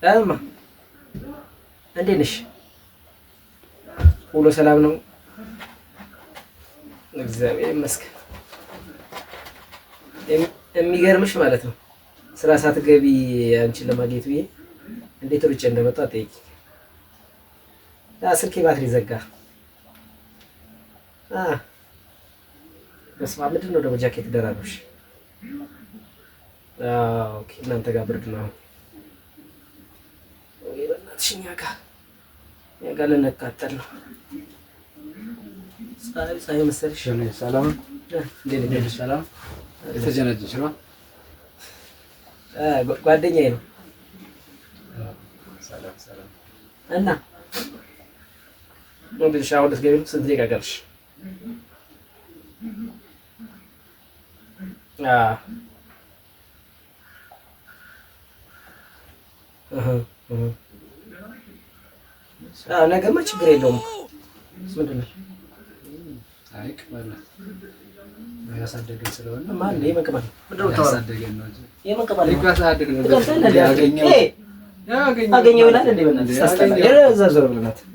እማ እንዴት ነሽ? ሁሉ ሰላም ነው? እግዚአብሔር ይመስገን። የሚገርምሽ ማለት ነው ስራ ሳትገቢ አንቺን ለማግኘት ብዬ እንዴት ሩጬ እንደመጣሁ ጠይቂ። ስልኬ ባትሪ ዘጋ። በስመ አብ ምንድን ነው ደግሞ ጃኬት ደራረብሽ? ኦኬ እናንተ ጋር ብርድ ነው። በእናትሽ እኛ ጋር ልንቃጠል ነው። ፀሐይ መሰለሽ። ሰላም እንዴት ነሽ? ሰላም የተጀነጀሽ ነው? ጓደኛዬ ነው። ሰላም ሰላም። እና ወንድሽ አሁን ልትገቢ ነው? ስንት ደቂቃ ቀረሽ? ነገማ ችግር የለውም። ምንድን ነው? አይ ቅማል ያሳደገን ስለሆነ ማን የመቅማል ያሳደገን ነው እንጂ የመቅማል ያሳደገን ነው። አገኘው ብላል እንደ በእናትህ